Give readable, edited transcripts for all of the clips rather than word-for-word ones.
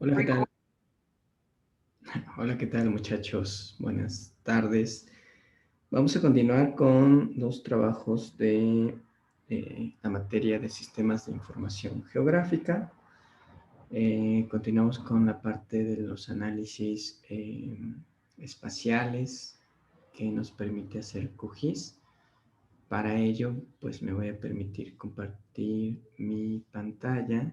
Hola, ¿qué tal? Hola, ¿qué tal, muchachos? Buenas tardes. Vamos a continuar con los trabajos de la materia de sistemas de información geográfica. Continuamos con la parte de los análisis espaciales que nos permite hacer QGIS. Para ello, pues me voy a permitir compartir mi pantalla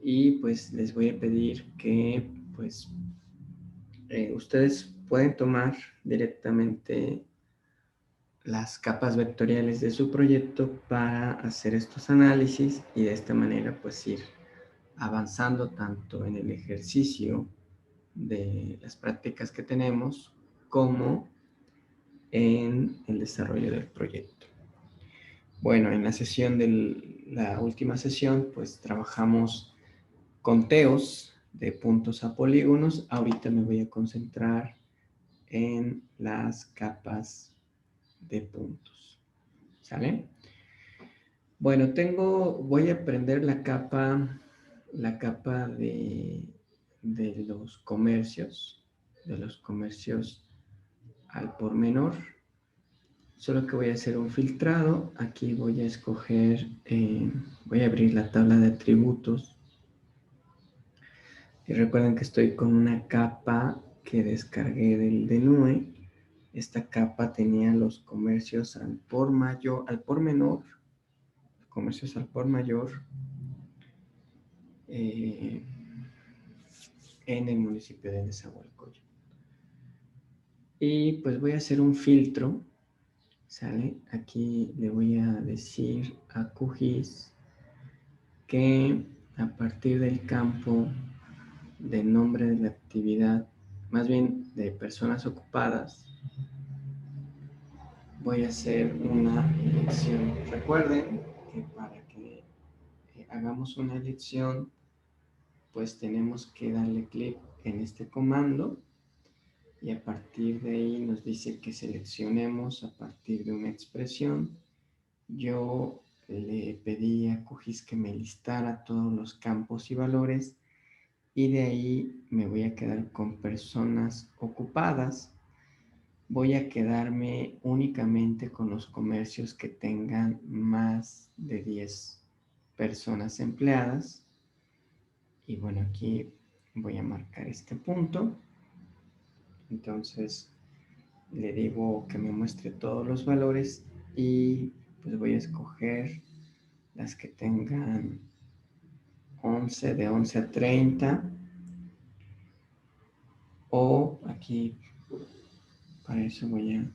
y pues les voy a pedir que pues ustedes pueden tomar directamente las capas vectoriales de su proyecto para hacer estos análisis y de esta manera pues ir avanzando tanto en el ejercicio de las prácticas que tenemos como en el desarrollo del proyecto. Bueno, en la última sesión pues trabajamos conteos de puntos a polígonos. Ahorita me voy a concentrar en las capas de puntos. ¿Sale? Bueno, voy a prender la capa de los comercios al por menor. Solo que voy a hacer un filtrado. Aquí voy a escoger, voy a abrir la tabla de atributos. Y recuerden que estoy con una capa que descargué del NUE. Esta capa tenía los comercios al por menor, comercios al por mayor eh, en el municipio de Nezahualcóyotl. Y pues voy a hacer un filtro, ¿sale? Aquí le voy a decir a QGIS que a partir del campo de nombre de la actividad, más bien de personas ocupadas, voy a hacer una elección. Recuerden que para que hagamos una elección, pues tenemos que darle clic en este comando y a partir de ahí nos dice que seleccionemos a partir de una expresión. Yo le pedí a QGIS que me listara todos los campos y valores y de ahí me voy a quedar con personas ocupadas. Voy a quedarme únicamente con los comercios que tengan más de 10 personas empleadas. Y bueno, aquí voy a marcar este punto. Entonces le digo que me muestre todos los valores y pues voy a escoger las que tengan 11, de 11 a 30, o aquí para eso voy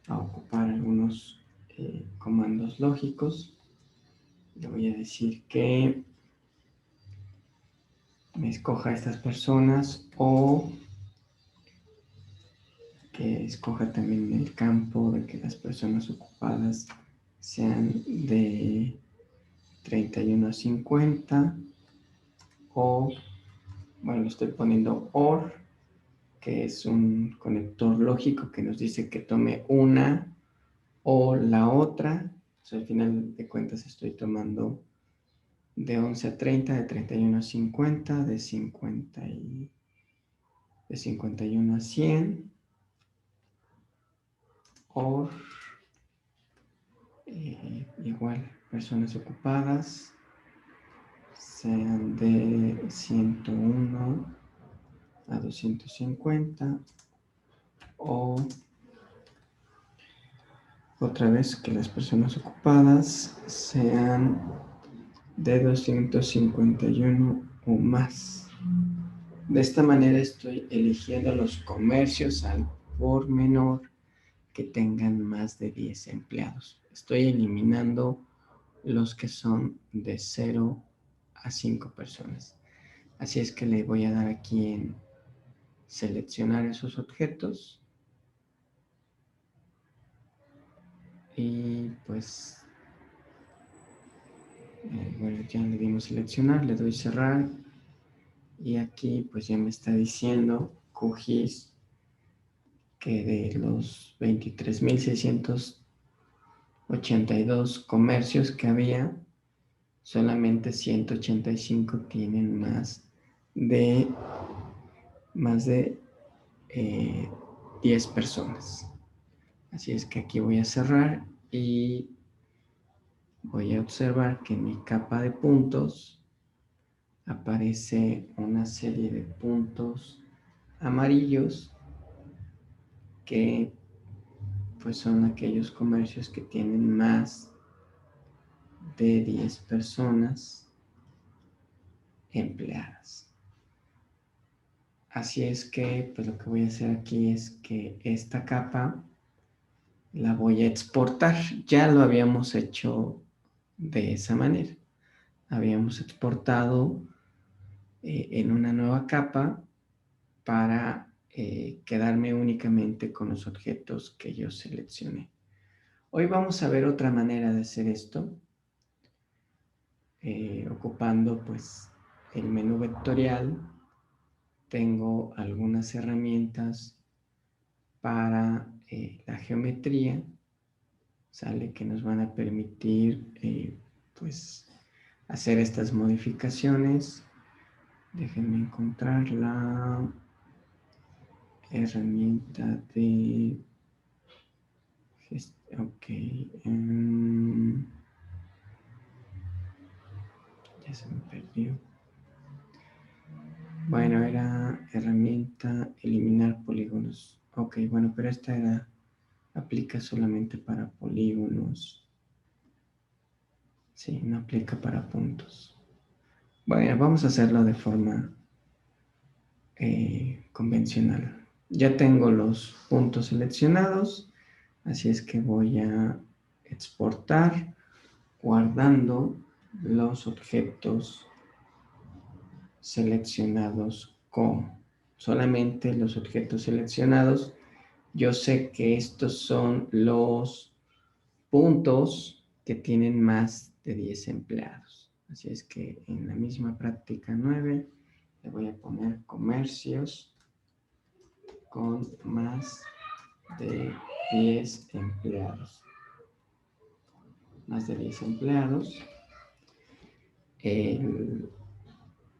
a ocupar algunos comandos lógicos. Le voy a decir que me escoja estas personas o que escoja también el campo de que las personas ocupadas sean de 31 a 50, o bueno, estoy poniendo OR, que es un conector lógico que nos dice que tome una o la otra. Entonces, al final de cuentas estoy tomando de 11 a 30, de 31 a 50, de 51 a 100, o igual personas ocupadas sean de 101 a 250, o otra vez que las personas ocupadas sean de 251 o más. De esta manera estoy eligiendo los comercios al por menor que tengan más de 10 empleados. Estoy eliminando los que son de 0 a 5 personas. Así es que le voy a dar aquí en seleccionar esos objetos y pues bueno, ya le dimos seleccionar, le doy cerrar y aquí pues ya me está diciendo QGIS que de los 23.682 comercios que había, solamente 185 tienen más de más de 10 personas. Así es que aquí voy a cerrar y voy a observar que en mi capa de puntos aparece una serie de puntos amarillos que pues son aquellos comercios que tienen más de 10 personas empleadas. Así es que pues lo que voy a hacer aquí es que esta capa la voy a exportar. Ya lo habíamos hecho de esa manera. Habíamos exportado en una nueva capa para quedarme únicamente con los objetos que yo seleccioné. Hoy vamos a ver otra manera de hacer esto, ocupando pues el menú vectorial. Tengo algunas herramientas para la geometría, ¿sale? Que nos van a permitir pues hacer estas modificaciones. Déjenme encontrar la herramienta de ok, ya se me perdió. Bueno, era herramienta eliminar polígonos. Ok, bueno, pero esta aplica solamente para polígonos. Sí, no aplica para puntos. Bueno, vamos a hacerlo de forma convencional. Ya tengo los puntos seleccionados, así es que voy a exportar guardando los objetos seleccionados como solamente los objetos seleccionados. Yo sé que estos son los puntos que tienen más de 10 empleados. Así es que en la misma práctica 9 le voy a poner comercios con más de 10 empleados. Más de 10 empleados.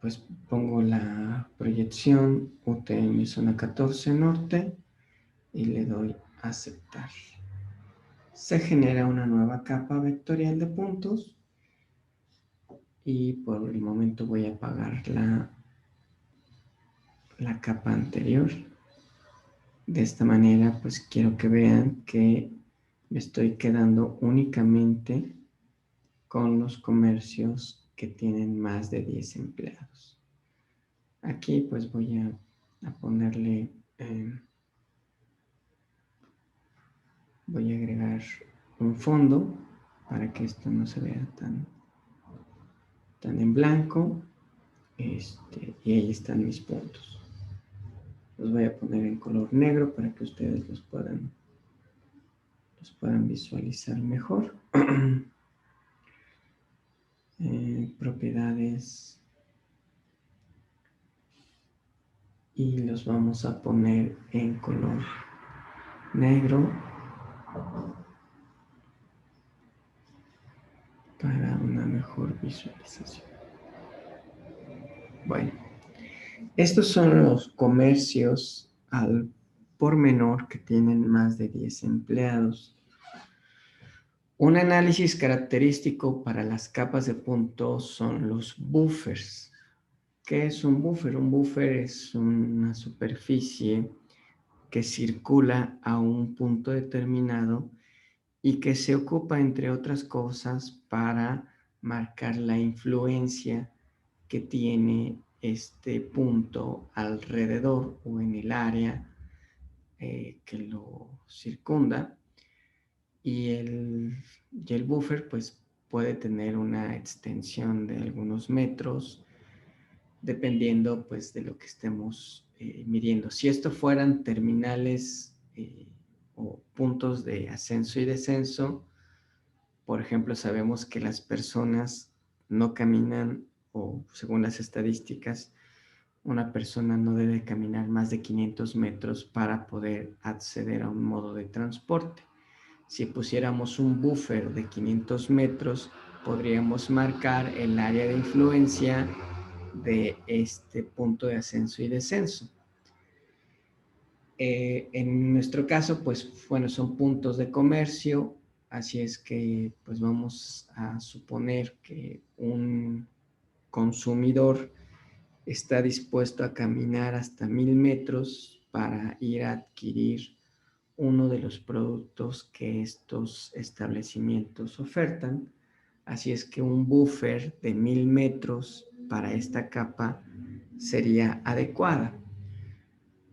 Pues pongo la proyección UTM zona 14 norte y le doy a aceptar. Se genera una nueva capa vectorial de puntos y por el momento voy a apagar la capa anterior. De esta manera pues quiero que vean que me estoy quedando únicamente con los comercios que tienen más de 10 empleados. Aquí pues voy a ponerle, voy a agregar un fondo para que esto no se vea tan en blanco. Y ahí están mis puntos. Los voy a poner en color negro para que ustedes los puedan visualizar mejor. Propiedades. Y los vamos a poner en color negro para una mejor visualización. Bueno, estos son los comercios al por menor que tienen más de 10 empleados. Un análisis característico para las capas de puntos son los buffers. ¿Qué es un buffer? Un buffer es una superficie que circula a un punto determinado y que se ocupa, entre otras cosas, para marcar la influencia que tiene este punto alrededor o en el área que lo circunda. Y el buffer pues puede tener una extensión de algunos metros dependiendo pues de lo que estemos midiendo. Si esto fueran terminales o puntos de ascenso y descenso, por ejemplo, sabemos que las personas no caminan, o según las estadísticas, una persona no debe caminar más de 500 metros para poder acceder a un modo de transporte. Si pusiéramos un buffer de 500 metros, podríamos marcar el área de influencia de este punto de ascenso y descenso. En nuestro caso, pues bueno, son puntos de comercio, así es que pues vamos a suponer que un consumidor está dispuesto a caminar hasta 1000 metros para ir a adquirir uno de los productos que estos establecimientos ofertan. Así es que un buffer de 1000 metros para esta capa sería adecuada.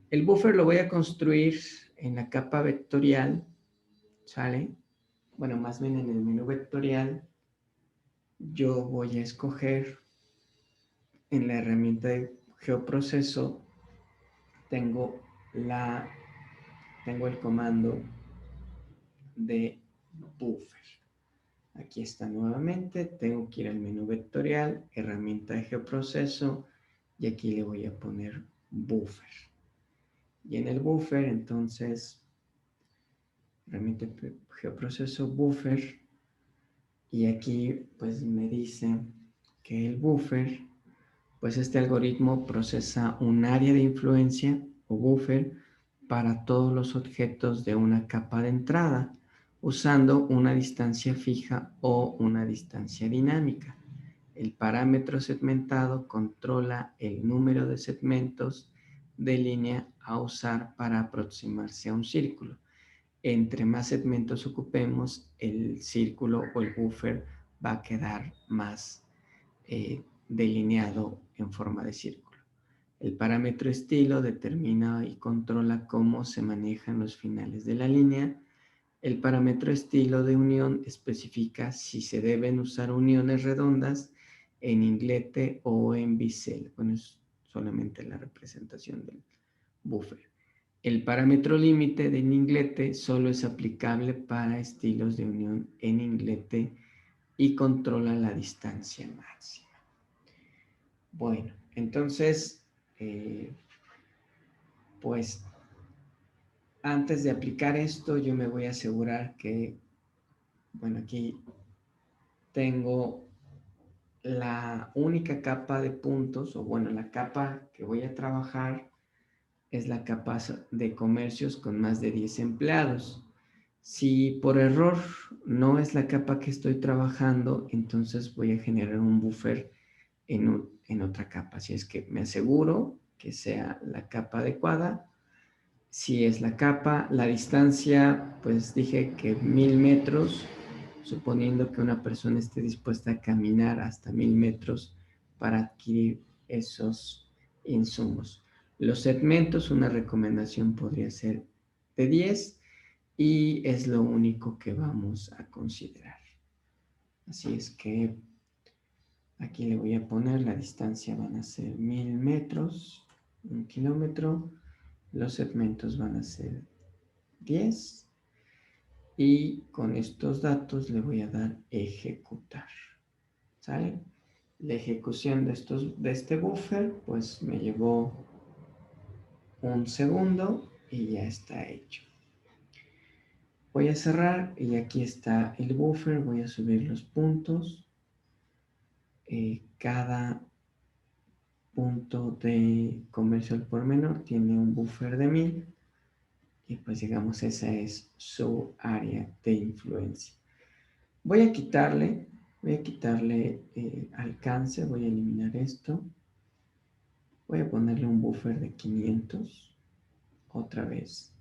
El buffer lo voy a construir en la capa vectorial, ¿sale? Bueno, más bien en el menú vectorial, yo voy a escoger en la herramienta de geoproceso, tengo el comando de buffer. Aquí está nuevamente, tengo que ir al menú vectorial, herramienta de geoproceso, y aquí le voy a poner buffer. Y en el buffer, entonces, herramienta de geoproceso, buffer, y aquí pues me dice que el buffer, pues este algoritmo procesa un área de influencia o buffer para todos los objetos de una capa de entrada, usando una distancia fija o una distancia dinámica. El parámetro segmentado controla el número de segmentos de línea a usar para aproximarse a un círculo. Entre más segmentos ocupemos, el círculo o el buffer va a quedar más delineado en forma de círculo. El parámetro estilo determina y controla cómo se manejan los finales de la línea. El parámetro estilo de unión especifica si se deben usar uniones redondas en inglete o en bisel. Bueno, es solamente la representación del buffer. El parámetro límite del inglete solo es aplicable para estilos de unión en inglete y controla la distancia máxima. Bueno, entonces, pues antes de aplicar esto, yo me voy a asegurar que, bueno, aquí tengo la única capa de puntos, o bueno, la capa que voy a trabajar es la capa de comercios con más de 10 empleados. Si por error no es la capa que estoy trabajando, entonces voy a generar un buffer en otra capa. Así es que me aseguro que sea la capa adecuada. Si es la capa, la distancia, pues dije que 1000 metros, suponiendo que una persona esté dispuesta a caminar hasta 1000 metros para adquirir esos insumos. Los segmentos, una recomendación podría ser de 10 y es lo único que vamos a considerar. Así es que aquí le voy a poner la distancia, van a ser 1000 metros, 1 kilómetro. Los segmentos van a ser 10 y con estos datos le voy a dar ejecutar. ¿Sale? La ejecución de este buffer pues me llevó un segundo y ya está hecho. Voy a cerrar y aquí está el buffer, voy a subir los puntos. Cada punto de comercio al por menor tiene un buffer de 1000 y pues digamos esa es su área de influencia. Voy a quitarle alcance, voy a eliminar esto. Voy a ponerle un buffer de 500 otra vez.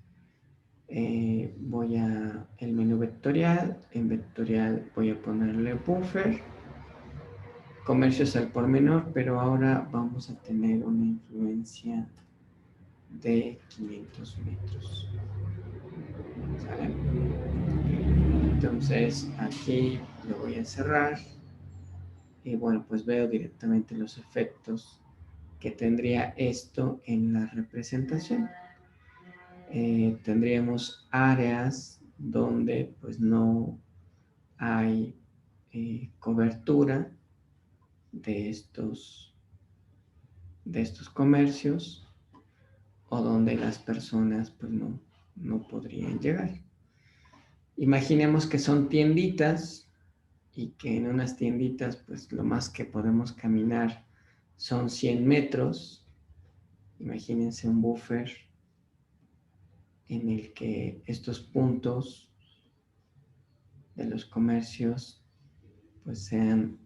Voy a el menú vectorial, en vectorial voy a ponerle buffer, comercios al por menor, pero ahora vamos a tener una influencia de 500 metros. ¿Sale? Entonces aquí lo voy a cerrar y bueno, pues veo directamente los efectos que tendría esto en la representación. Tendríamos áreas donde pues no hay cobertura de estos comercios o donde las personas pues no podrían llegar. Imaginemos que son tienditas y que en unas tienditas pues lo más que podemos caminar son 100 metros. Imagínense un buffer en el que estos puntos de los comercios pues sean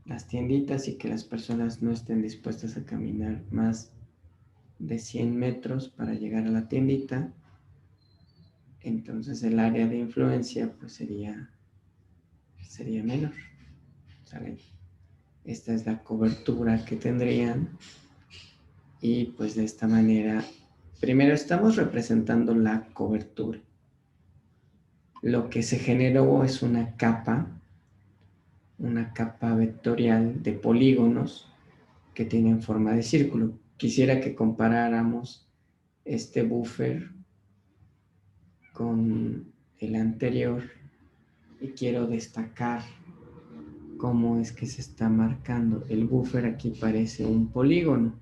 las tienditas y que las personas no estén dispuestas a caminar más de 100 metros para llegar a la tiendita. Entonces el área de influencia pues sería menor. ¿Sale? Esta es la cobertura que tendrían y pues de esta manera, primero estamos representando la cobertura. Lo que se generó es una capa vectorial de polígonos que tienen forma de círculo. Quisiera que comparáramos este buffer con el anterior y quiero destacar cómo es que se está marcando. El buffer aquí parece un polígono,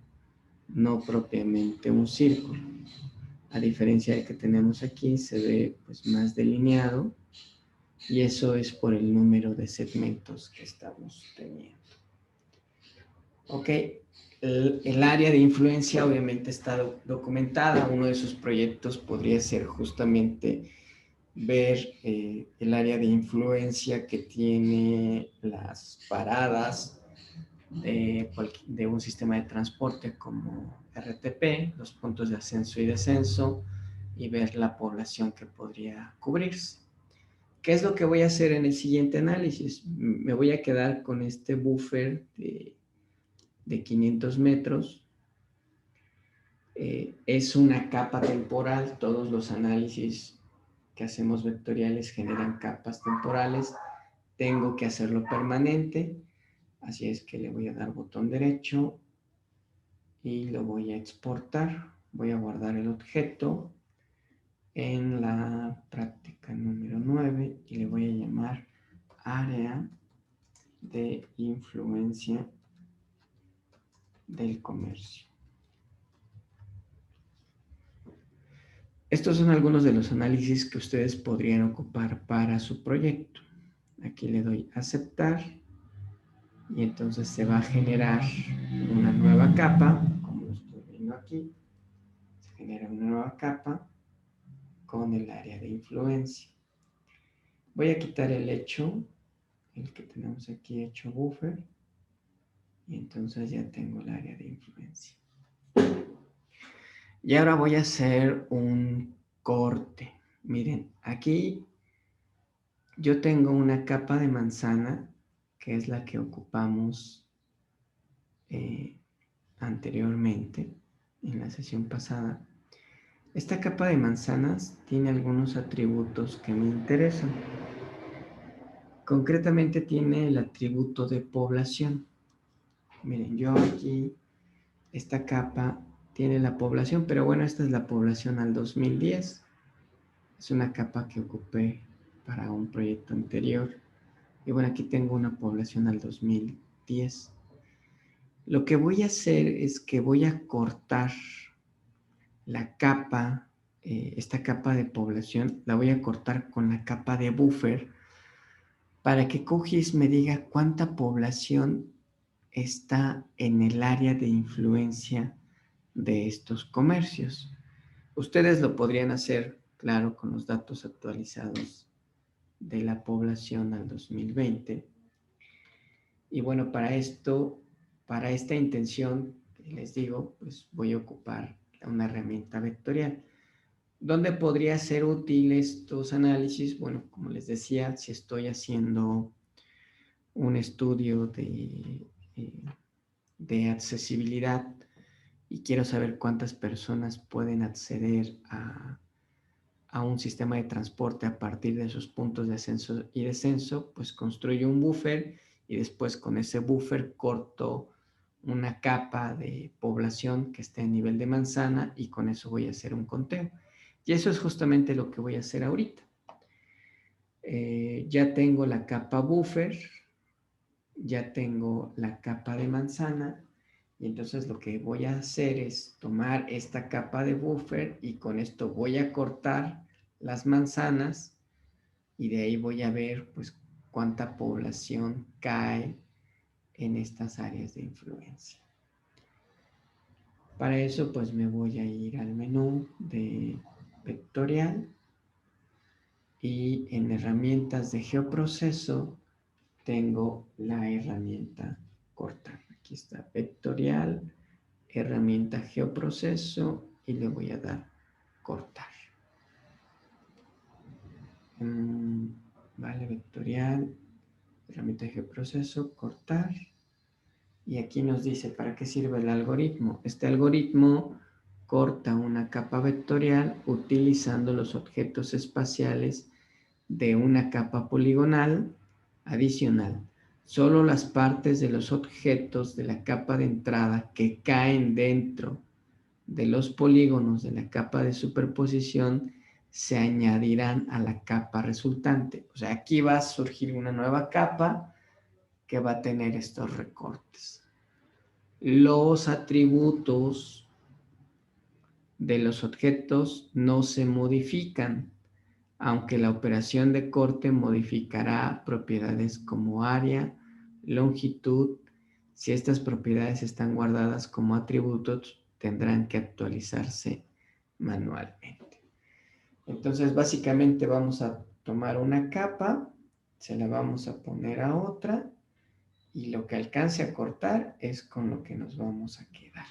no propiamente un círculo. A diferencia del que tenemos aquí, se ve pues más delineado y eso es por el número de segmentos que estamos teniendo. Ok, el área de influencia obviamente está documentada. Uno de sus proyectos podría ser justamente ver el área de influencia que tiene las paradas de un sistema de transporte como RTP, los puntos de ascenso y descenso, y ver la población que podría cubrirse. ¿Qué es lo que voy a hacer en el siguiente análisis? Me voy a quedar con este buffer de 500 metros. Es una capa temporal. Todos los análisis que hacemos vectoriales generan capas temporales. Tengo que hacerlo permanente. Así es que le voy a dar botón derecho y lo voy a exportar. Voy a guardar el objeto en la práctica número 9 y le voy a llamar área de influencia del comercio. Estos son algunos de los análisis que ustedes podrían ocupar para su proyecto. Aquí le doy aceptar y entonces se va a generar una nueva capa, como lo estoy viendo aquí. Se genera una nueva capa con el área de influencia. Voy a quitar el hecho, el que tenemos aquí hecho buffer, y entonces ya tengo el área de influencia. Y ahora voy a hacer un corte. Miren, aquí yo tengo una capa de manzana, que es la que ocupamos anteriormente, en la sesión pasada. Esta capa de manzanas tiene algunos atributos que me interesan. Concretamente tiene el atributo de población. Miren, yo aquí, esta capa tiene la población, pero bueno, esta es la población al 2010. Es una capa que ocupé para un proyecto anterior. Y bueno, aquí tengo una población al 2010. Lo que voy a hacer es que voy a cortar la capa, esta capa de población, la voy a cortar con la capa de buffer para que QGIS me diga cuánta población está en el área de influencia de estos comercios. Ustedes lo podrían hacer, claro, con los datos actualizados de la población al 2020. Y bueno, para esto, para esta intención, les digo, pues voy a ocupar una herramienta vectorial. ¿Dónde podría ser útil estos análisis? Bueno, como les decía, si estoy haciendo un estudio de accesibilidad y quiero saber cuántas personas pueden acceder a un sistema de transporte a partir de esos puntos de ascenso y descenso, pues construyo un buffer y después con ese buffer corto una capa de población que esté a nivel de manzana y con eso voy a hacer un conteo. Y eso es justamente lo que voy a hacer ahorita. Ya tengo la capa buffer, ya tengo la capa de manzana y entonces lo que voy a hacer es tomar esta capa de buffer y con esto voy a cortar las manzanas y de ahí voy a ver pues cuánta población cae en estas áreas de influencia. Para eso pues me voy a ir al menú de vectorial y en herramientas de geoproceso tengo la herramienta cortar. Aquí está vectorial, herramienta geoproceso y le voy a dar cortar. Vale, vectorial, herramienta de geoproceso, cortar. Y aquí nos dice para qué sirve el algoritmo. Este algoritmo corta una capa vectorial utilizando los objetos espaciales de una capa poligonal adicional. Solo las partes de los objetos de la capa de entrada que caen dentro de los polígonos de la capa de superposición se añadirán a la capa resultante. O sea, aquí va a surgir una nueva capa que va a tener estos recortes. Los atributos de los objetos no se modifican, aunque la operación de corte modificará propiedades como área, longitud. Si estas propiedades están guardadas como atributos, tendrán que actualizarse manualmente. Entonces, básicamente vamos a tomar una capa, se la vamos a poner a otra, y lo que alcance a cortar es con lo que nos vamos a quedar.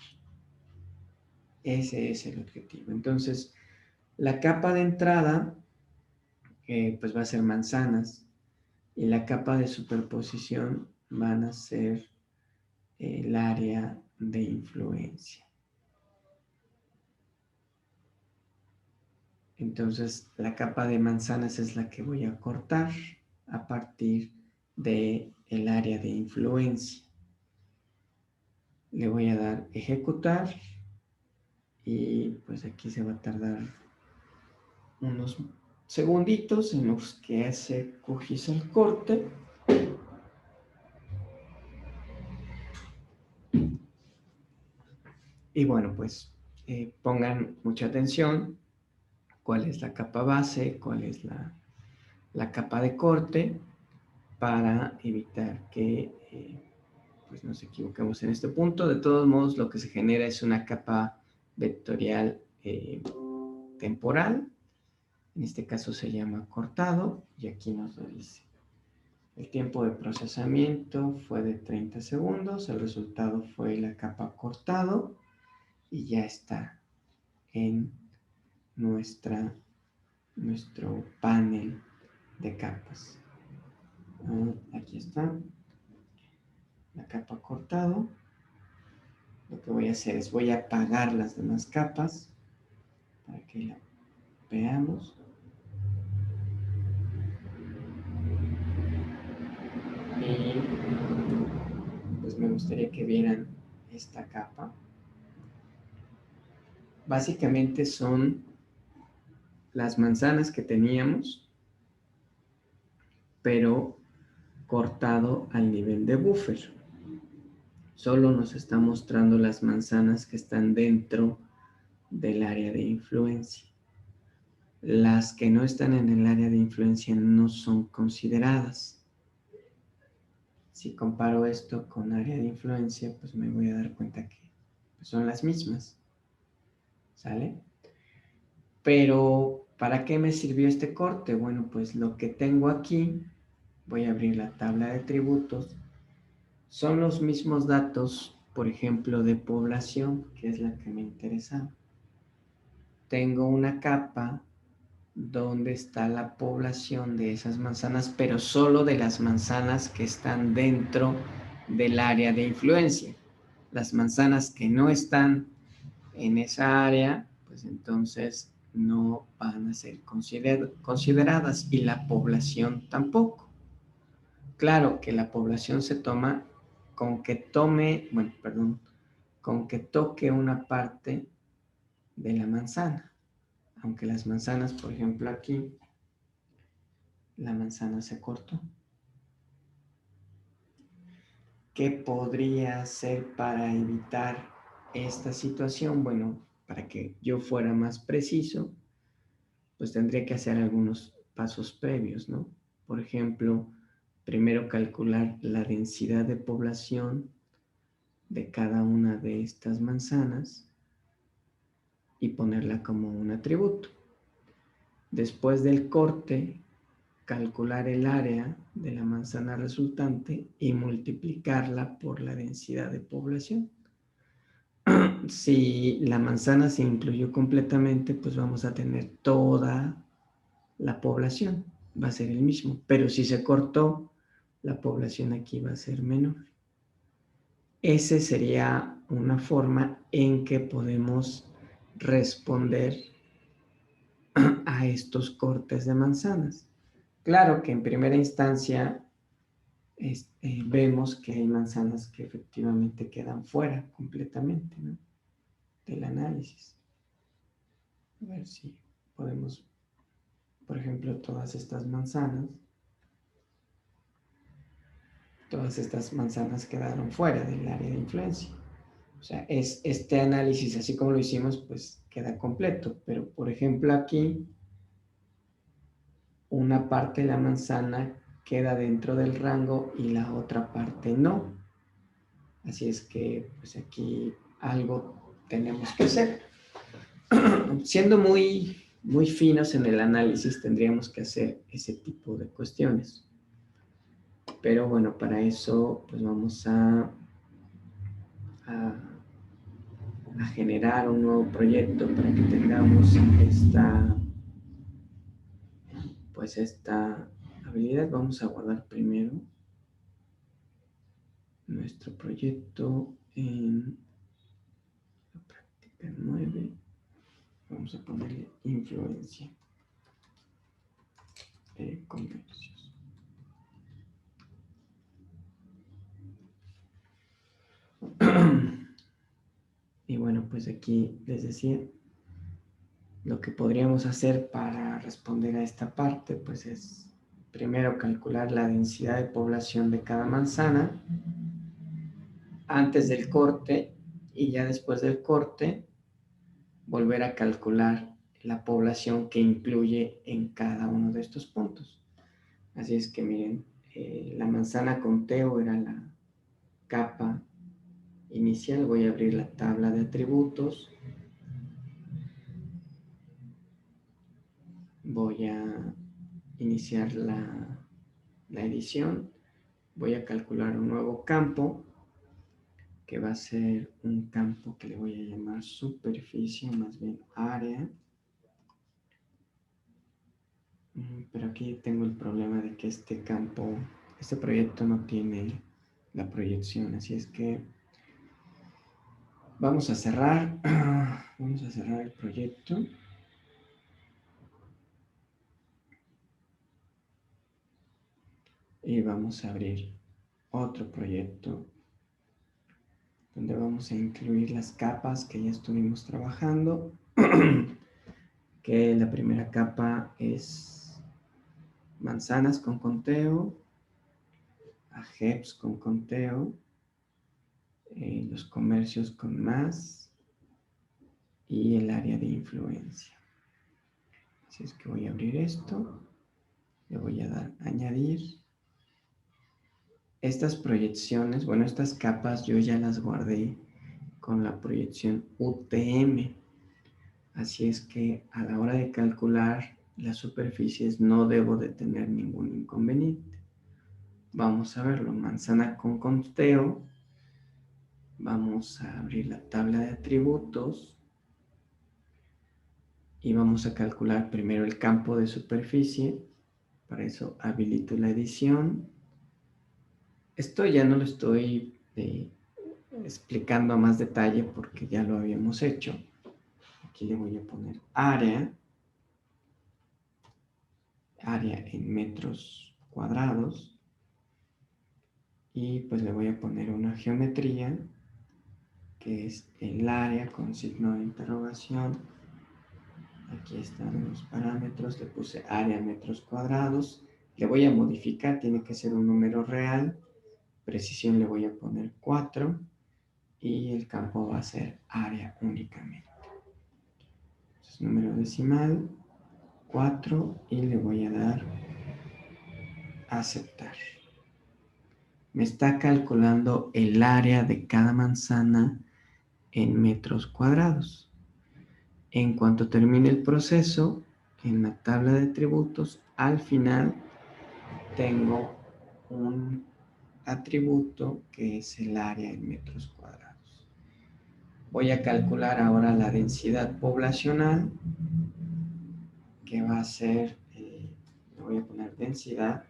Ese es el objetivo. Entonces, la capa de entrada pues va a ser manzanas y la capa de superposición van a ser el área de influencia. Entonces, la capa de manzanas es la que voy a cortar a partir del área de influencia. Le voy a dar ejecutar y pues aquí se va a tardar unos segunditos en los que se cogiza el corte. Y bueno, pues pongan mucha atención cuál es la capa base, cuál es la capa de corte para evitar que pues nos equivoquemos en este punto. De todos modos, lo que se genera es una capa vectorial temporal. En este caso se llama cortado y aquí nos lo dice. El tiempo de procesamiento fue de 30 segundos. El resultado fue la capa cortado y ya está en nuestro panel de capas. Aquí está la capa cortado. Lo que voy a hacer es voy a apagar las demás capas para que la veamos. Y pues me gustaría que vieran esta capa. Básicamente son las manzanas que teníamos, pero cortado al nivel de buffer. Solo nos está mostrando las manzanas que están dentro del área de influencia. Las que no están en el área de influencia no son consideradas. Si comparo esto con área de influencia, pues me voy a dar cuenta que son las mismas. ¿Sale? Pero, ¿para qué me sirvió este corte? Bueno, pues lo que tengo aquí, voy a abrir la tabla de atributos, son los mismos datos, por ejemplo, de población, que es la que me interesaba. Tengo una capa donde está la población de esas manzanas, pero solo de las manzanas que están dentro del área de influencia. Las manzanas que no están en esa área, pues entonces no van a ser consideradas y la población tampoco. Claro que la población se toma con que con que toque una parte de la manzana. Aunque las manzanas, por ejemplo aquí, la manzana se cortó. ¿Qué podría hacer para evitar esta situación? Bueno, para que yo fuera más preciso, pues tendría que hacer algunos pasos previos, ¿no? Por ejemplo, primero calcular la densidad de población de cada una de estas manzanas y ponerla como un atributo. Después del corte, calcular el área de la manzana resultante y multiplicarla por la densidad de población. Si la manzana se incluyó completamente, pues vamos a tener toda la población, va a ser el mismo, pero si se cortó, la población aquí va a ser menor. Esa sería una forma en que podemos responder a estos cortes de manzanas. Claro que en primera instancia vemos que hay manzanas que efectivamente quedan fuera completamente, ¿no?, del análisis. A ver si podemos, por ejemplo, todas estas manzanas quedaron fuera del área de influencia. O sea, este análisis, así como lo hicimos, pues queda completo. Pero, por ejemplo, aquí una parte de la manzana queda dentro del rango y la otra parte no. Así es que, pues aquí algo tenemos que hacer. Siendo muy, muy finos en el análisis, tendríamos que hacer ese tipo de cuestiones. Pero bueno, para eso, pues vamos a generar un nuevo proyecto para que tengamos esta habilidad. Vamos a guardar primero nuestro proyecto en la práctica 9. Vamos a ponerle influencia de comercios. Y bueno, pues aquí les decía, lo que podríamos hacer para responder a esta parte, pues es primero calcular la densidad de población de cada manzana antes del corte, y ya después del corte volver a calcular la población que incluye en cada uno de estos puntos. Así es que miren, la manzana con Teo era la capa inicial. Voy a abrir la tabla de atributos. Voy a iniciar la edición. Voy a calcular un nuevo campo, que va a ser un campo que le voy a llamar superficie, más bien área. Pero aquí tengo el problema de que este proyecto no tiene la proyección, así es que vamos a cerrar el proyecto. Y vamos a abrir otro proyecto donde vamos a incluir las capas que ya estuvimos trabajando. Que la primera capa es manzanas con conteo, AGEPS con conteo, los comercios con más y el área de influencia. Así es que voy a abrir esto, le voy a dar añadir. Estas proyecciones, bueno, estas capas yo ya las guardé con la proyección UTM. Así es que a la hora de calcular las superficies no debo de tener ningún inconveniente. Vamos a verlo, manzana con conteo. Vamos a abrir la tabla de atributos y vamos a calcular primero el campo de superficie. Para eso habilito la edición. Esto ya no lo estoy explicando a más detalle porque ya lo habíamos hecho. Aquí le voy a poner área en metros cuadrados, y pues le voy a poner una geometría que es el área con signo de interrogación. Aquí están los parámetros, le puse área metros cuadrados. Le voy a modificar, tiene que ser un número real. Precisión le voy a poner 4 y el campo va a ser área únicamente. Entonces, número decimal 4 y le voy a dar aceptar. me está calculando el área de cada manzana en metros cuadrados. En cuanto termine el proceso, en la tabla de atributos, al final tengo un atributo que es el área en metros cuadrados. Voy a calcular ahora la densidad poblacional, que va a ser, le voy a poner densidad,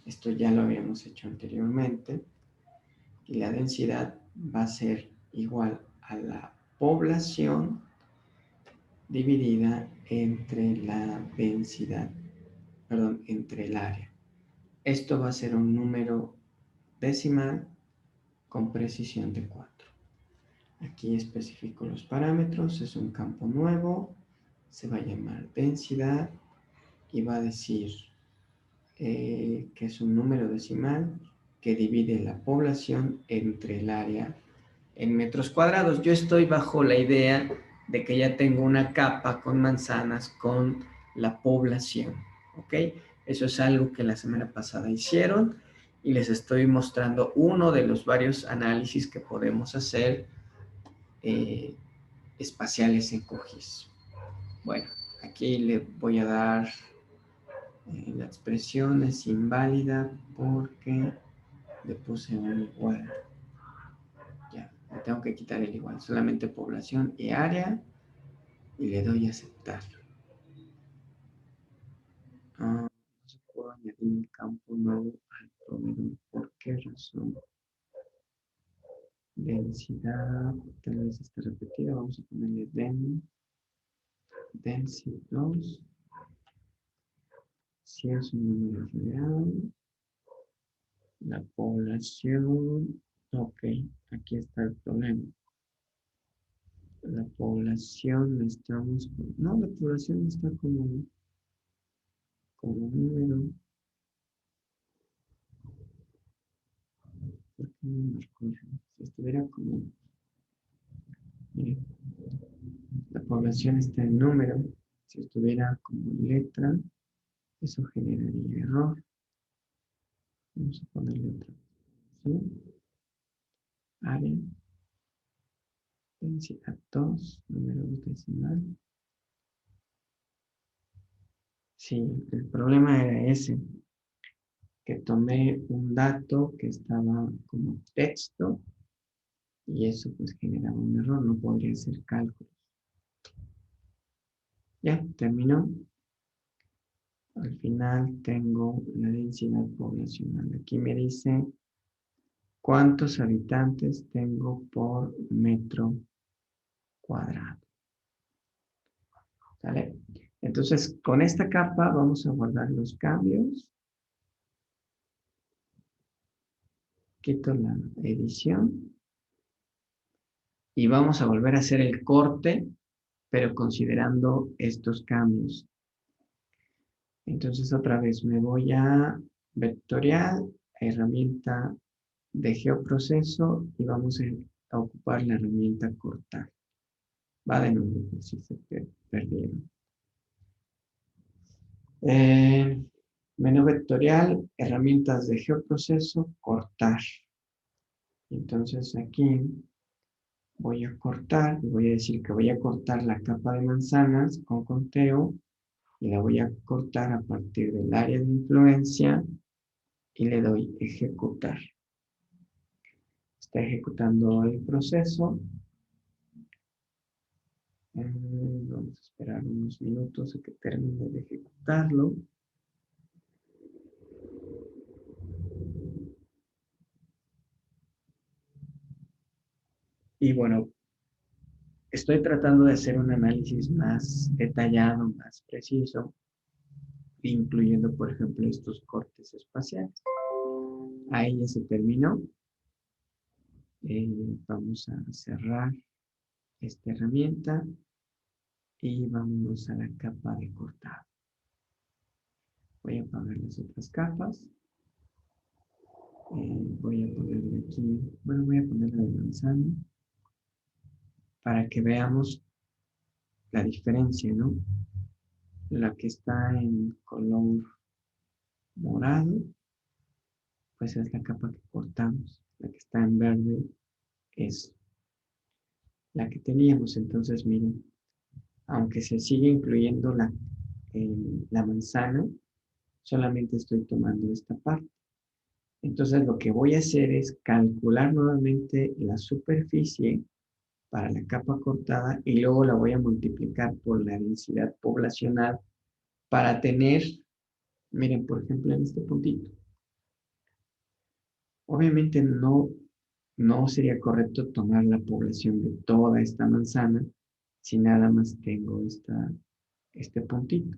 esto ya lo habíamos hecho anteriormente, y la densidad va a ser igual a la población dividida entre la densidad, perdón, entre el área. Esto va a ser un número decimal con precisión de 4. Aquí especifico los parámetros, es un campo nuevo, se va a llamar densidad y va a decir que es un número decimal que divide la población entre el área en metros cuadrados. Yo estoy bajo la idea de que ya tengo una capa con manzanas con la población, ¿ok? Eso es algo que la semana pasada hicieron y les estoy mostrando uno de los varios análisis que podemos hacer espaciales en QGIS. Bueno, aquí le voy a dar la expresión es inválida porque le puse un igual. Ya, le tengo que quitar el igual, solamente población y área y le doy a aceptar. No se puede añadir el campo nuevo al proveedor. ¿Por qué razón? Densidad, tal vez está repetida, vamos a ponerle density 2. Si es un número real, la población, ok, aquí está el problema. La población estamos, no, la población está como número. ¿Por qué no marcó? Si estuviera como, mire, la población está en número. Si estuviera como letra, eso generaría error. Vamos a ponerle otra vez. ¿Sí? Área, densidad 2, número decimal. Sí, el problema era ese, que tomé un dato que estaba como texto y eso pues generaba un error, no podría hacer cálculos. Ya, terminó. Al final tengo la densidad poblacional. Aquí me dice cuántos habitantes tengo por metro cuadrado. ¿Sale? Entonces, con esta capa vamos a guardar los cambios. Quito la edición. Y vamos a volver a hacer el corte, pero considerando estos cambios. Entonces, otra vez me voy a vectorial, herramienta de geoproceso y vamos a ocupar la herramienta cortar. Va de nuevo, pues si se perdieron. Menú vectorial, herramientas de geoproceso, cortar. Entonces aquí voy a cortar, y voy a decir que voy a cortar la capa de manzanas con conteo y la voy a cortar a partir del área de influencia y le doy ejecutar. Está ejecutando el proceso. Vamos a esperar unos minutos a que termine de ejecutarlo. Y bueno, estoy tratando de hacer un análisis más detallado, más preciso, incluyendo, por ejemplo, estos cortes espaciales. Ahí ya se terminó. Vamos a cerrar esta herramienta y vamos a la capa de cortado. Voy a apagar las otras capas. Voy a ponerle aquí, bueno, voy a ponerle de manzana para que veamos la diferencia, ¿no? La que está en color morado pues es la capa que cortamos. La que está en verde es la que teníamos. Entonces, miren, aunque se sigue incluyendo la manzana, solamente estoy tomando esta parte. Entonces, lo que voy a hacer es calcular nuevamente la superficie para la capa cortada y luego la voy a multiplicar por la densidad poblacional para tener, miren, por ejemplo, en este puntito. Obviamente no sería correcto tomar la población de toda esta manzana si nada más tengo este puntito.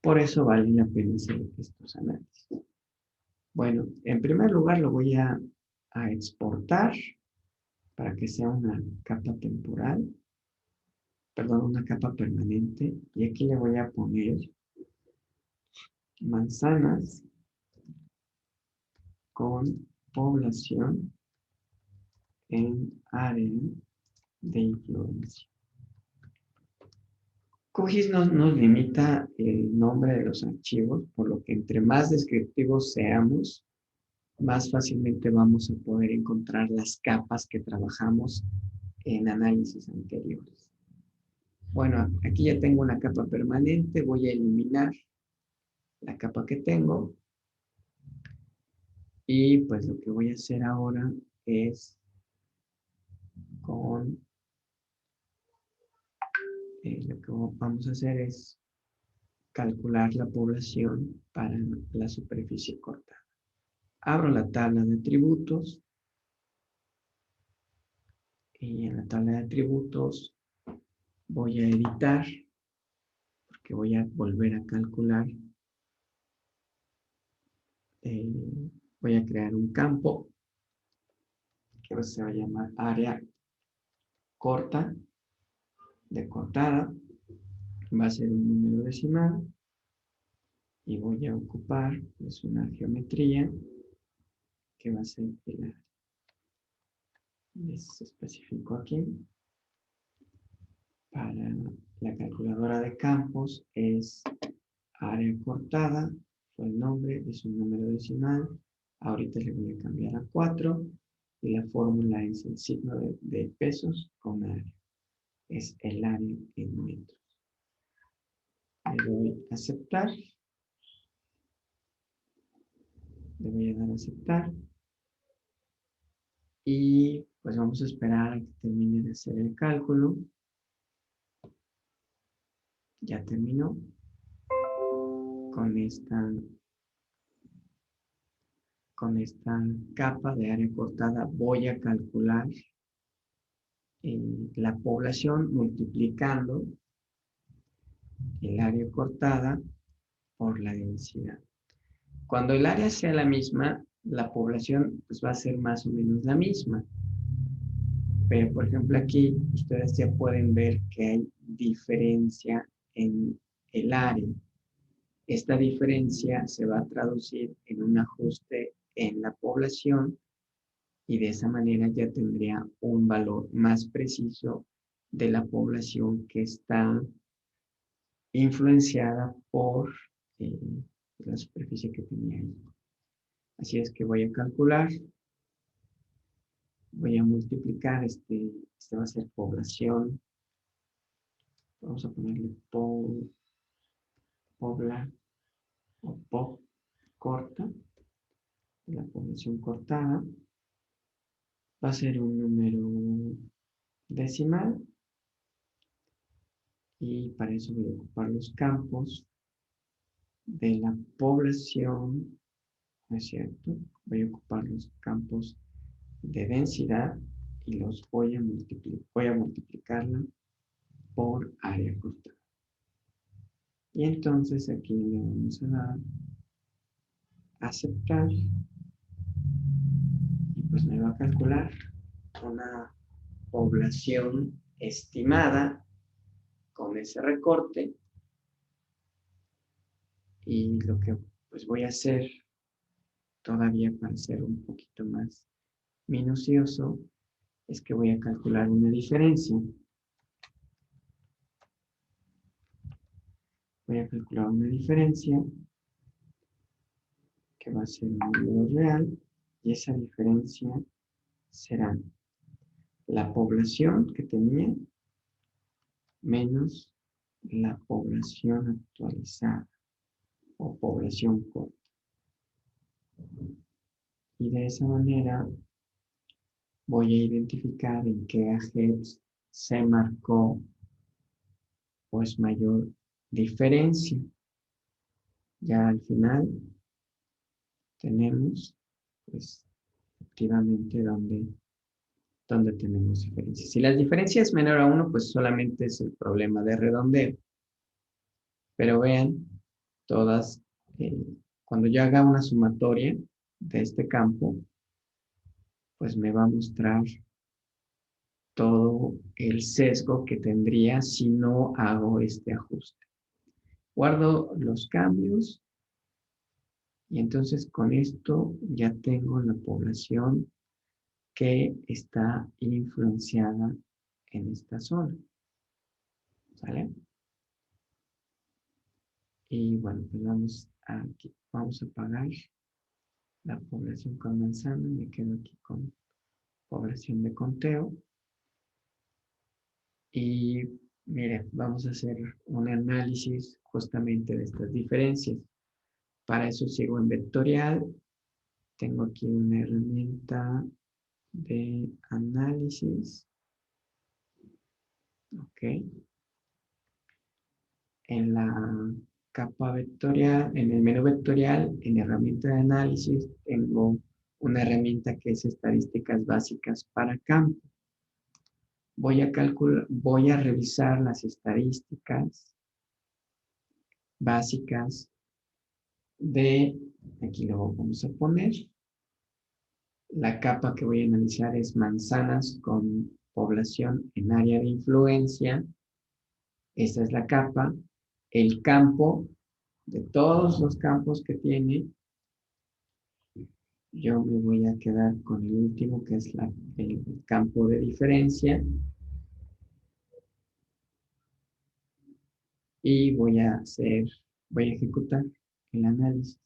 Por eso vale la pena hacer estos análisis. Bueno, en primer lugar lo voy a exportar para que sea una capa temporal, perdón, una capa permanente. Y aquí le voy a poner manzanas con población en área de influencia. QGIS nos limita el nombre de los archivos, por lo que entre más descriptivos seamos, más fácilmente vamos a poder encontrar las capas que trabajamos en análisis anteriores. Bueno, aquí ya tengo una capa permanente, voy a eliminar la capa que tengo y pues lo que voy a hacer ahora es lo que vamos a hacer es calcular la población para la superficie cortada. Abro la tabla de atributos y en la tabla de atributos voy a editar porque voy a volver a calcular. Voy a crear un campo que se va a llamar área corta de cortada. Va a ser un número decimal y voy a ocupar pues, una geometría que va a ser el área. Les especifico aquí. Para la calculadora de campos es área cortada, fue el nombre, es un número decimal. Ahorita le voy a cambiar a 4 y la fórmula es el signo de pesos con área. Es el área en metros. Le doy a aceptar. Le voy a dar a aceptar. Y pues vamos a esperar a que termine de hacer el cálculo. Ya terminó. Con esta capa de área cortada voy a calcular la población multiplicando el área cortada por la densidad. Cuando el área sea la misma, la población pues, va a ser más o menos la misma. Pero, por ejemplo, aquí ustedes ya pueden ver que hay diferencia en el área. Esta diferencia se va a traducir en un ajuste en la población y de esa manera ya tendría un valor más preciso de la población que está influencia por la superficie que tenía ahí. Así es que voy a calcular, voy a multiplicar, este va a ser población, vamos a ponerle pobla o pop corta, la población cortada, va a ser un número decimal y para eso voy a ocupar los campos de la población, ¿no es cierto? Voy a ocupar los campos de densidad y los voy a multiplicarla por área cortada. Y entonces aquí le vamos a dar aceptar y pues me va a calcular una población estimada con ese recorte y lo que pues voy a hacer todavía para ser un poquito más minucioso es que voy a calcular una diferencia. Voy a calcular una diferencia que va a ser un número real, y esa diferencia será la población que tenía menos la población actualizada o población corta. Y de esa manera voy a identificar en qué agents se marcó pues mayor diferencia. Ya al final tenemos pues efectivamente donde tenemos diferencias. Si las diferencias es menor a 1, pues solamente es el problema de redondeo. Pero vean, todas, cuando yo haga una sumatoria de este campo, pues me va a mostrar todo el sesgo que tendría si no hago este ajuste. Guardo los cambios y entonces con esto ya tengo la población que está influenciada en esta zona. ¿Sale? Y bueno, pues vamos a apagar la población con manzana. Me quedo aquí con población de conteo. Y mire, vamos a hacer un análisis justamente de estas diferencias. Para eso sigo en vectorial. Tengo aquí una herramienta de análisis. Ok. En la capa vectorial, en el menú vectorial, en herramienta de análisis, tengo una herramienta que es estadísticas básicas para campo. Voy a revisar las estadísticas básicas aquí lo vamos a poner. La capa que voy a analizar es manzanas con población en área de influencia. Esta es la capa. El campo, de todos los campos que tiene, yo me voy a quedar con el último, que es el campo de diferencia. Y voy a ejecutar el análisis.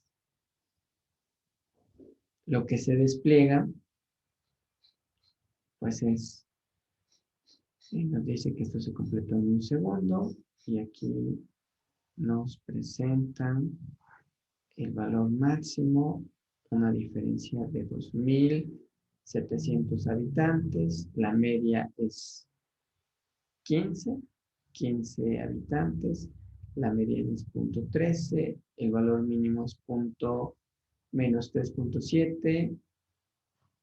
Lo que se despliega, pues nos dice que esto se completó en un segundo, y aquí nos presentan el valor máximo, una diferencia de 2.700 habitantes, la media es 15 habitantes, la mediana es 0.13, el valor mínimo es menos 3.7,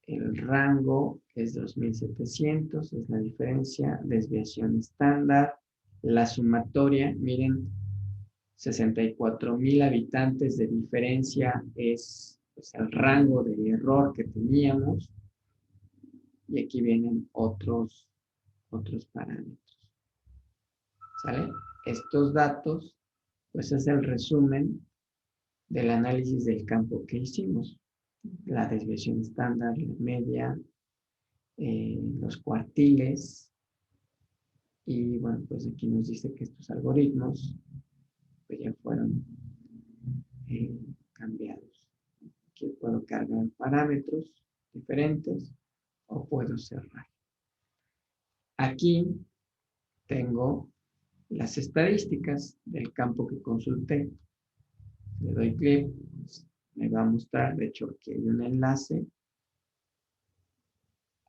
el rango es 2.700, es la diferencia, desviación estándar, la sumatoria, miren, 64.000 habitantes de diferencia es pues, el rango de error que teníamos, y aquí vienen otros parámetros. ¿Sale? Estos datos, pues es el resumen del análisis del campo que hicimos. La desviación estándar, la media, los cuartiles, y bueno, pues aquí nos dice que estos algoritmos pues ya fueron cambiados. Aquí puedo cargar parámetros diferentes o puedo cerrar. Aquí tengo las estadísticas del campo que consulté. Le doy clic, pues, me va a mostrar, de hecho aquí hay un enlace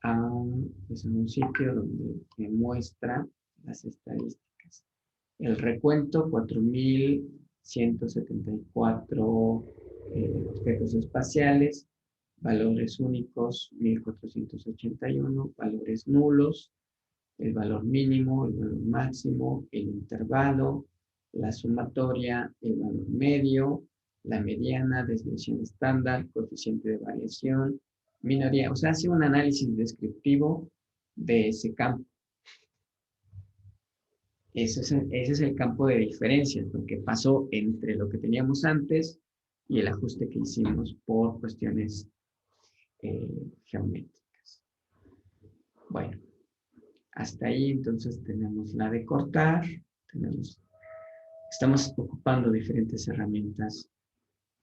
a pues, un sitio donde me muestra las estadísticas. El recuento, 4.174 objetos espaciales, valores únicos, 1.481, valores nulos, el valor mínimo, el valor máximo, el intervalo, la sumatoria, el valor medio, la mediana, desviación estándar, coeficiente de variación, minoría. O sea, hace un análisis descriptivo de ese campo. Ese es el campo de diferencia, lo que pasó entre lo que teníamos antes y el ajuste que hicimos por cuestiones geométricas. Bueno, hasta ahí entonces tenemos la de cortar, estamos ocupando diferentes herramientas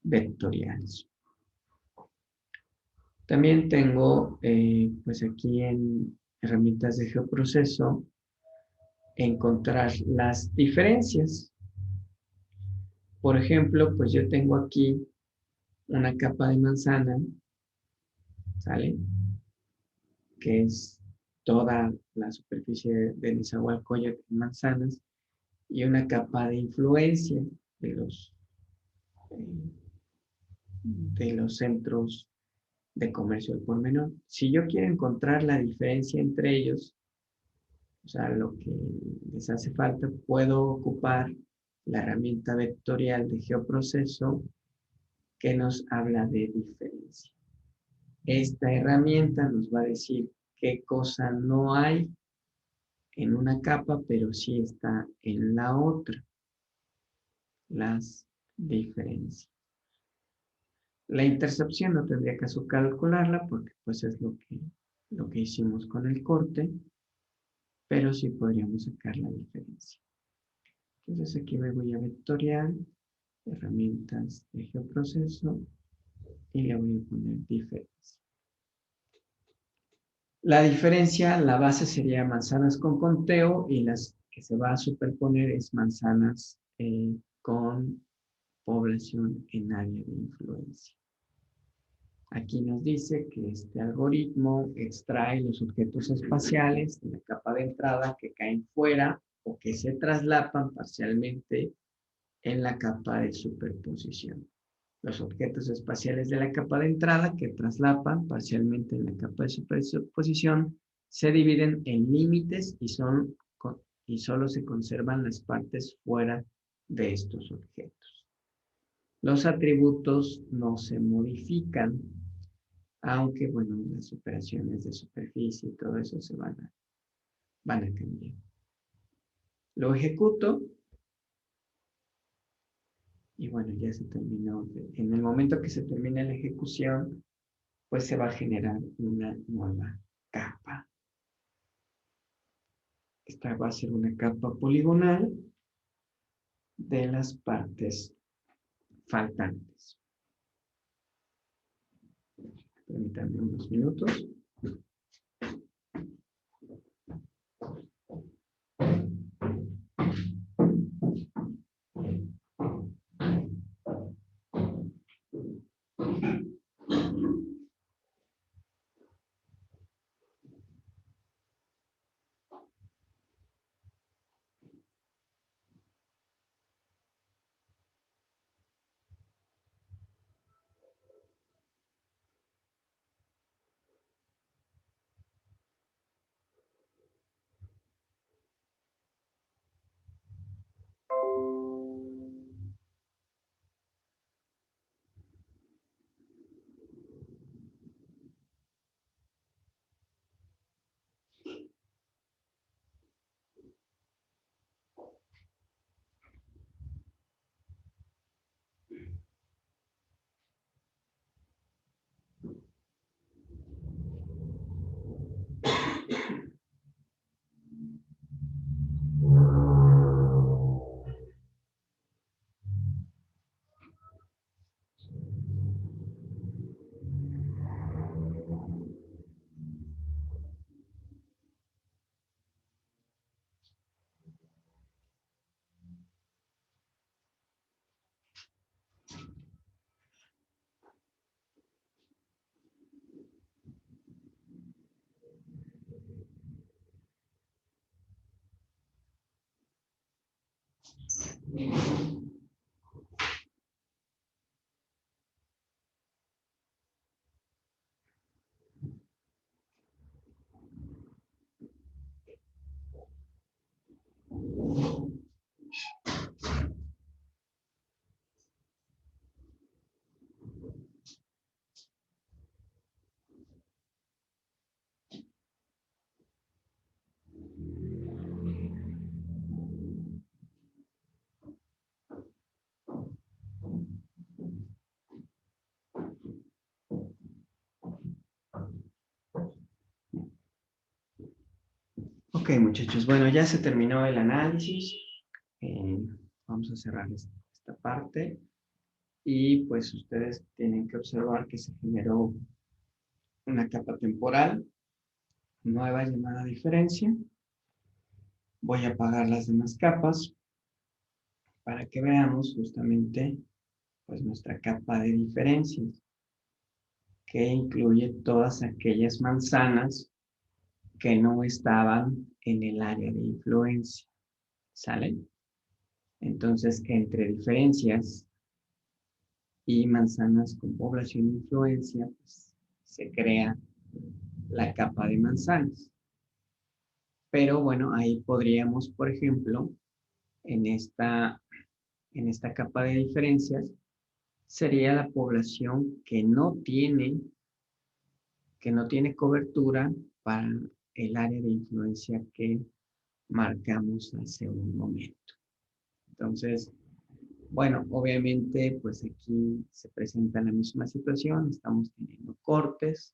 vectoriales. También tengo, pues aquí en herramientas de geoproceso, encontrar las diferencias. Por ejemplo, pues yo tengo aquí una capa de manzana, ¿sale? Que es toda la superficie de Nezahualcóyotl en manzanas, y una capa de influencia de los centros de comercio al por menor. Si yo quiero encontrar la diferencia entre ellos, o sea, lo que les hace falta, puedo ocupar la herramienta vectorial de geoproceso que nos habla de diferencia. Esta herramienta nos va a decir qué cosa no hay en una capa, pero sí está en la otra, las diferencias. La intercepción no tendría caso calcularla porque pues es lo que hicimos con el corte, pero sí podríamos sacar la diferencia. Entonces aquí me voy a vectorial, herramientas de geoproceso, y le voy a poner diferencia. La diferencia, la base sería manzanas con conteo, y las que se va a superponer es manzanas con población en área de influencia. Aquí nos dice que este algoritmo extrae los objetos espaciales de la capa de entrada que caen fuera o que se traslapan parcialmente en la capa de superposición. Los objetos espaciales de la capa de entrada que traslapan parcialmente en la capa de superposición se dividen en límites y solo se conservan las partes fuera de estos objetos. Los atributos no se modifican, aunque, bueno, las operaciones de superficie y todo eso se van a cambiar. Lo ejecuto y, bueno, ya se terminó. En el momento que se termine la ejecución, pues se va a generar una nueva capa. Esta va a ser una capa poligonal de las partes faltantes. Permítanme unos minutos. Ok, muchachos, bueno, ya se terminó el análisis. Vamos a cerrar esta parte. Y pues ustedes tienen que observar que se generó una capa temporal nueva llamada diferencia. Voy a apagar las demás capas para que veamos justamente pues nuestra capa de diferencias, que incluye todas aquellas manzanas que no estaban en el área de influencia. ¿Sale? Entonces, entre diferencias y manzanas con población de influencia, pues, se crea la capa de manzanas. Pero bueno, ahí podríamos, por ejemplo, en esta capa de diferencias, sería la población que no tiene cobertura para el área de influencia que marcamos hace un momento. Entonces, bueno, obviamente, pues aquí se presenta la misma situación, estamos teniendo cortes,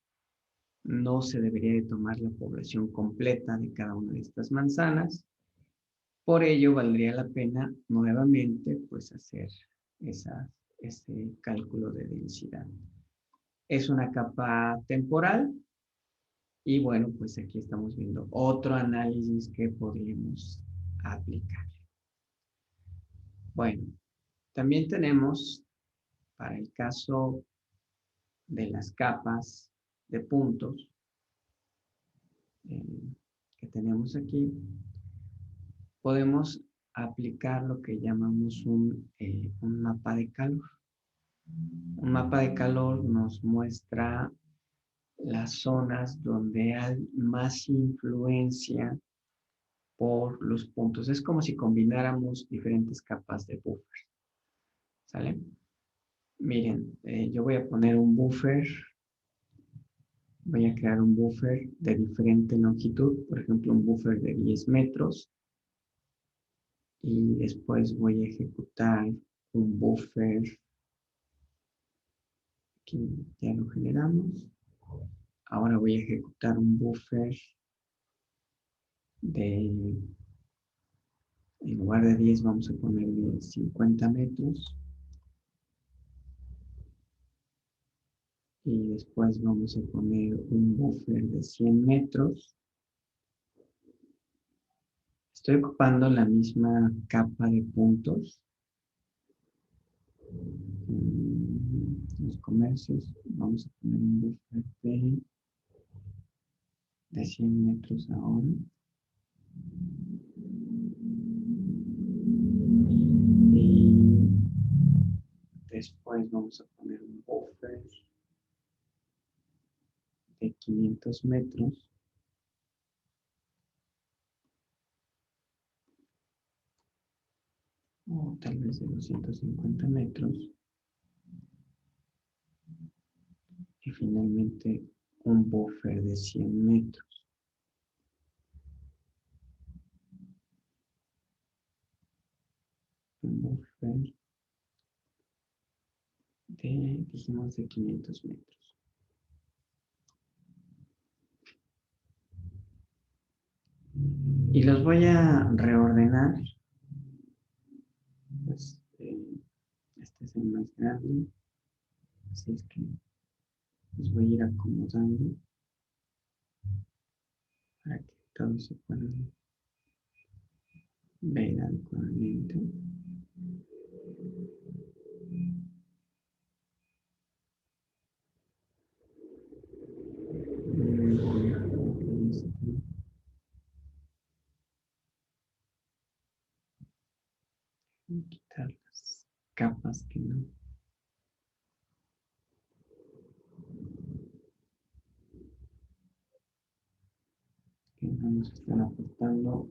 no se debería de tomar la población completa de cada una de estas manzanas, por ello valdría la pena nuevamente, pues hacer ese cálculo de densidad. Es una capa temporal y bueno, pues aquí estamos viendo otro análisis que podríamos aplicar. Bueno, también tenemos para el caso de las capas de puntos que tenemos aquí, podemos aplicar lo que llamamos un mapa de calor. Un mapa de calor nos muestra las zonas donde hay más influencia por los puntos. Es como si combináramos diferentes capas de buffer. ¿Sale? Miren, yo voy a poner un buffer. Voy a crear un buffer de diferente longitud, por ejemplo, un buffer de 10 metros. Y después voy a ejecutar un buffer. Aquí ya lo generamos. Ahora voy a ejecutar un buffer de, en lugar de 10 vamos a ponerle 50 metros. Y después vamos a poner un buffer de 100 metros. Estoy ocupando la misma capa de puntos. Los comercios, vamos a poner un buffer de 100 metros ahora. Y después vamos a poner un buffer de 500 metros. O tal vez de 250 metros. Y finalmente un buffer de 100 metros. Un buffer dijimos, de 500 metros. Y los voy a reordenar. Pues este es el más grande. Así es que los voy a ir acomodando para que todos se puedan ver adecuadamente. Voy a quitar las capas que no nos están aportando.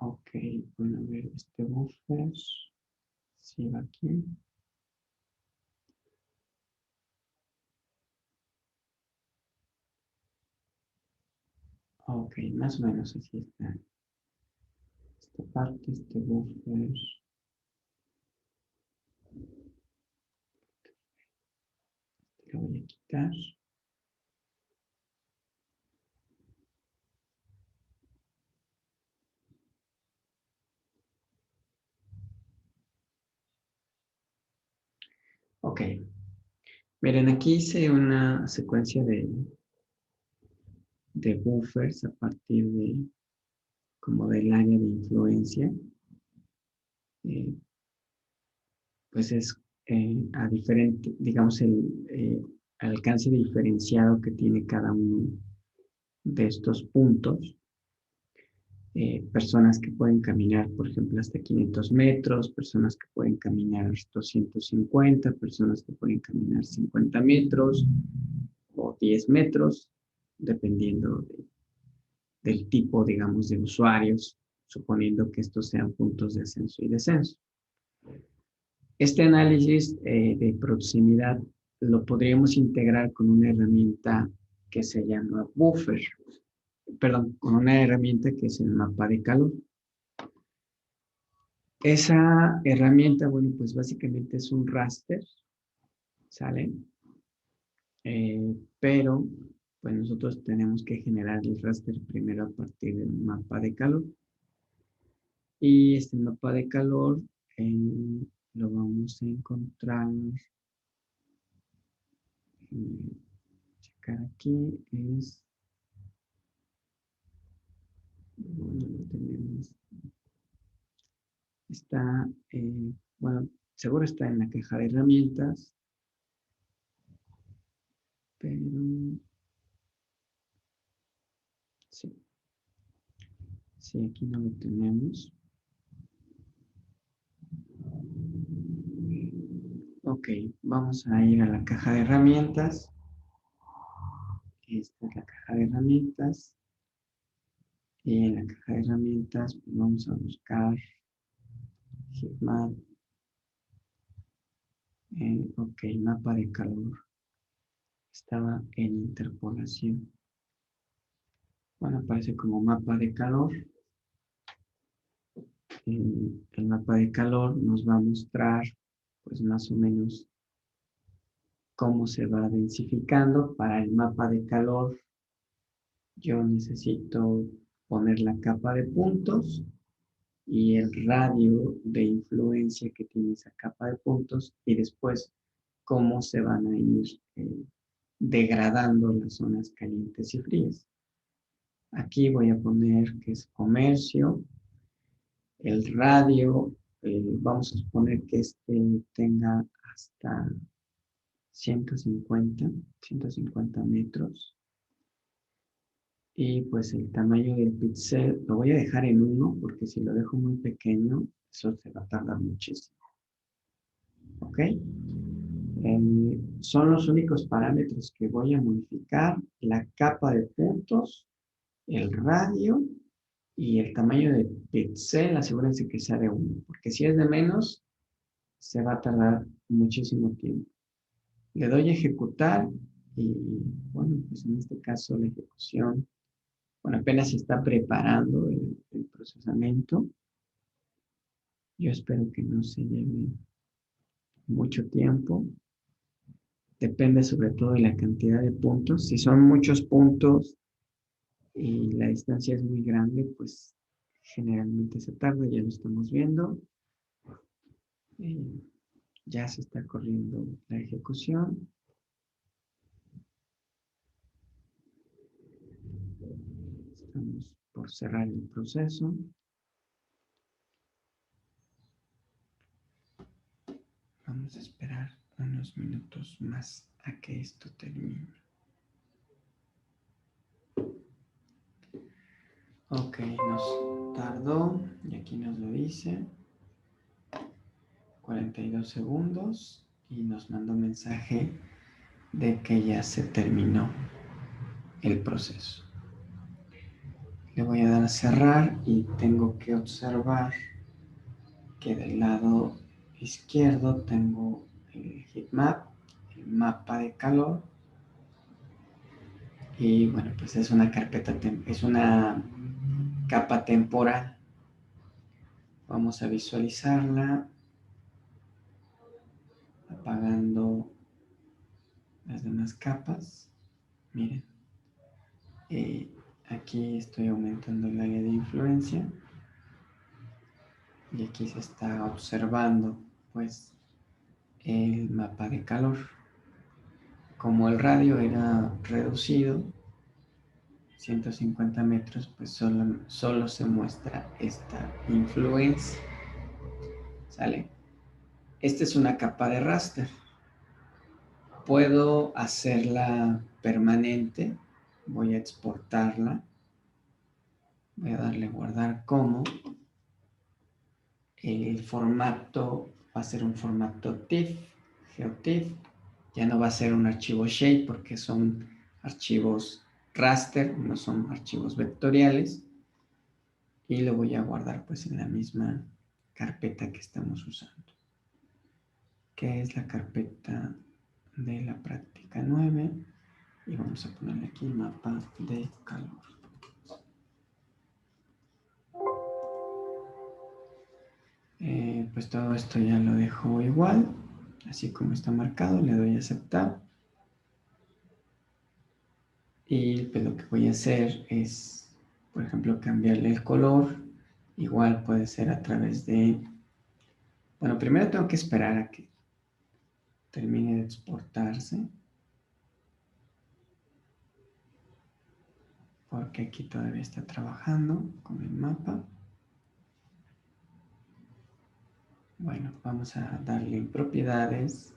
Ok, bueno, a ver, este buffer si va aquí. Ok, más o menos así está. Esta parte, este buffer. Lo voy a quitar. Ok. Miren, aquí hice una secuencia de buffers a partir de como del área de influencia. Eh, pues es a diferente, digamos, el alcance diferenciado que tiene cada uno de estos puntos. Personas que pueden caminar, por ejemplo, hasta 500 metros, personas que pueden caminar 250, personas que pueden caminar 50 metros o 10 metros, dependiendo del tipo, digamos, de usuarios, suponiendo que estos sean puntos de ascenso y descenso. Este análisis de proximidad lo podríamos integrar con una herramienta que se llama Buffer, perdón, con una herramienta que es el mapa de calor. Esa herramienta, bueno, pues básicamente es un raster, ¿sale? Pero, pues nosotros tenemos que generar el raster primero a partir del mapa de calor. Y este mapa de calor lo vamos a encontrar, checar aquí, es, bueno, lo tenemos, está, bueno, seguro está en la caja de herramientas, pero sí, sí, aquí no lo tenemos. Ok, vamos a ir a la caja de herramientas. Esta es la caja de herramientas. Y en la caja de herramientas pues vamos a buscar Heatmap. Ok, mapa de calor. Estaba en interpolación. Bueno, aparece como mapa de calor. El mapa de calor nos va a mostrar pues más o menos cómo se va densificando. Para el mapa de calor yo necesito poner la capa de puntos y el radio de influencia que tiene esa capa de puntos y después cómo se van a ir degradando las zonas calientes y frías. Aquí voy a poner que es comercio, el radio, vamos a suponer que este tenga hasta 150 metros. Y pues el tamaño del píxel lo voy a dejar en 1 porque si lo dejo muy pequeño, eso se va a tardar muchísimo. ¿Ok? Son los únicos parámetros que voy a modificar: la capa de puntos, el radio y el tamaño de píxel. Asegúrense que sea de 1, porque si es de menos, se va a tardar muchísimo tiempo. Le doy a ejecutar y, bueno, pues en este caso la ejecución, bueno, apenas se está preparando el procesamiento. Yo espero que no se lleve mucho tiempo. Depende sobre todo de la cantidad de puntos. Si son muchos puntos y la distancia es muy grande, pues generalmente se tarda, ya lo estamos viendo. Ya se está corriendo la ejecución. Estamos por cerrar el proceso. Vamos a esperar unos minutos más a que esto termine. Ok, nos tardó y aquí nos lo dice. 42 segundos y nos mandó un mensaje de que ya se terminó el proceso. Le voy a dar a cerrar y tengo que observar que del lado izquierdo tengo el heatmap, el mapa de calor, y bueno, pues es una carpeta, es una capa temporal. Vamos a visualizarla apagando las demás capas. Miren, aquí estoy aumentando el área de influencia y aquí se está observando pues el mapa de calor. Como el radio era reducido, 150 metros, pues solo se muestra esta influencia. ¿Sale? Esta es una capa de raster. Puedo hacerla permanente. Voy a exportarla. Voy a darle guardar como. El formato va a ser un formato TIFF, GeoTIFF. Ya no va a ser un archivo shape porque son archivos raster, no son archivos vectoriales. Y lo voy a guardar pues en la misma carpeta que estamos usando, que es la carpeta de la práctica 9. Y vamos a ponerle aquí mapa de calor. Pues todo esto ya lo dejo igual, así como está marcado, le doy a aceptar. Y pues lo que voy a hacer es, por ejemplo, cambiarle el color. Igual puede ser a través de... Bueno, primero tengo que esperar a que termine de exportarse, porque aquí todavía está trabajando con el mapa. Bueno, vamos a darle en propiedades.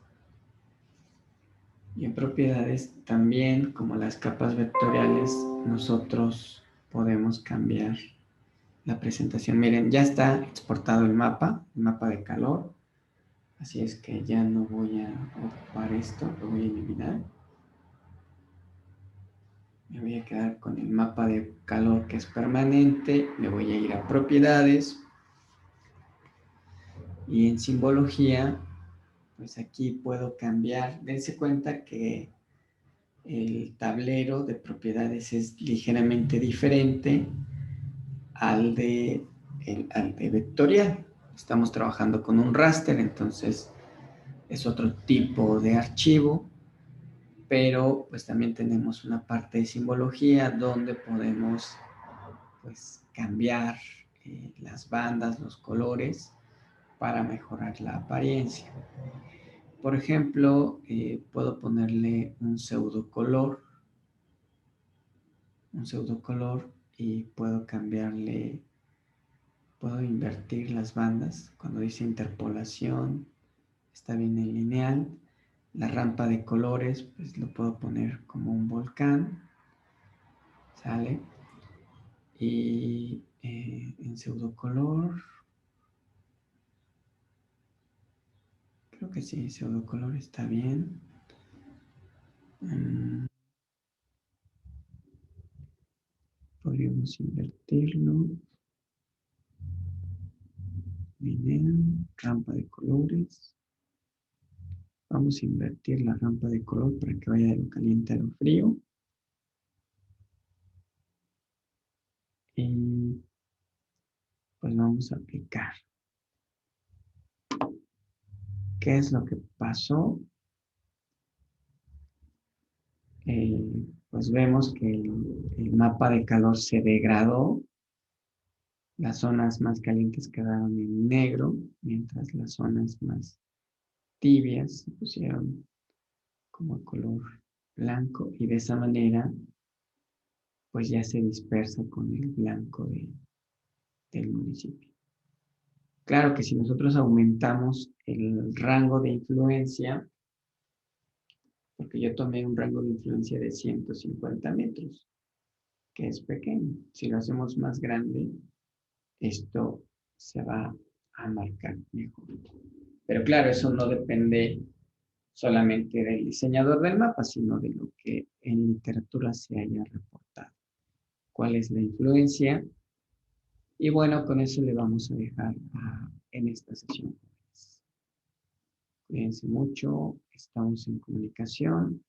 Y en propiedades también, como las capas vectoriales, nosotros podemos cambiar la presentación. Miren, ya está exportado el mapa de calor. Así es que ya no voy a ocupar esto, lo voy a eliminar. Me voy a quedar con el mapa de calor que es permanente. Me voy a ir a propiedades. Y en simbología, pues aquí puedo cambiar. Dense cuenta que el tablero de propiedades es ligeramente diferente al de vectorial. Estamos trabajando con un raster, entonces es otro tipo de archivo, pero pues también tenemos una parte de simbología donde podemos pues cambiar las bandas, los colores para mejorar la apariencia. Por ejemplo, puedo ponerle un pseudocolor y puedo cambiarle, puedo invertir las bandas. Cuando dice interpolación, está bien en lineal. La rampa de colores, pues lo puedo poner como un volcán, ¿sale? Y en pseudocolor, creo que sí, pseudocolor está bien. Podríamos invertirlo. Lineal, rampa de colores. Vamos a invertir la rampa de color para que vaya de lo caliente a lo frío. Y pues vamos a aplicar. ¿Qué es lo que pasó? Pues vemos que el mapa de calor se degradó. Las zonas más calientes quedaron en negro, mientras las zonas más tibias se pusieron como color blanco, y de esa manera pues ya se dispersa con el blanco del municipio. Claro que si nosotros aumentamos el rango de influencia, porque yo tomé un rango de influencia de 150 metros, que es pequeño. Si lo hacemos más grande, esto se va a marcar mejor. Pero claro, eso no depende solamente del diseñador del mapa, sino de lo que en literatura se haya reportado. ¿Cuál es la influencia? Y bueno, con eso le vamos a dejar en esta sesión. Cuídense mucho, estamos en comunicación.